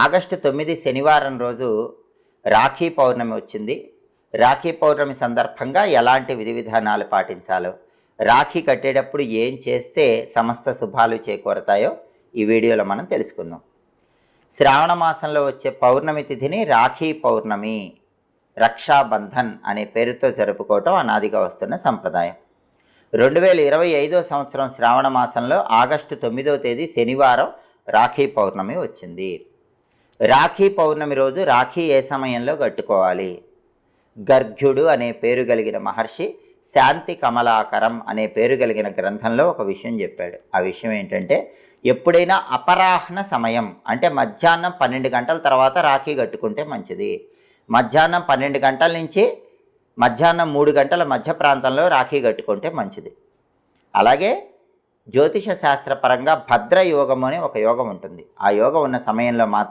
August 9 శనివారం రోజు రాఖీ పౌర్ణమి వచ్చింది. రాఖీ పౌర్ణమి సందర్భంగా ఎలాంటి విధి విధానాలు పాటించాలో, రాఖీ కట్టేటప్పుడు ఏం చేస్తే సమస్త శుభాలు చేకూరతాయో ఈ వీడియోలో మనం తెలుసుకుందాం. శ్రావణ మాసంలో వచ్చే పౌర్ణమి తిథిని రాఖీ పౌర్ణమి, రక్షాబంధన్ అనే పేరుతో జరుపుకోవటం అనాదిగా వస్తున్న సంప్రదాయం. 2025 సంవత్సరం శ్రావణ మాసంలో ఆగస్టు 9వ తేదీ శనివారం రాఖీ పౌర్ణమి వచ్చింది. రాఖీ పౌర్ణమి రోజు రాఖీ ఏ సమయంలో కట్టుకోవాలి? గర్గ్యుడు అనే పేరు కలిగిన మహర్షి శాంతి కమలాకరం అనే పేరు కలిగిన గ్రంథంలో ఒక విషయం చెప్పాడు. ఆ విషయం ఏంటంటే, ఎప్పుడైనా అపరాహ్న సమయం అంటే మధ్యాహ్నం 12 గంటల తర్వాత రాఖీ కట్టుకుంటే మంచిది. మధ్యాహ్నం 12 గంటల నుంచి మధ్యాహ్నం 3 గంటల మధ్య ప్రాంతంలో రాఖీ కట్టుకుంటే మంచిది. అలాగే జ్యోతిష శాస్త్రపరంగా భద్ర యోగం అనే ఒక యోగం ఉంటుంది. ఆ యోగం ఉన్న సమయంలో మాత్రం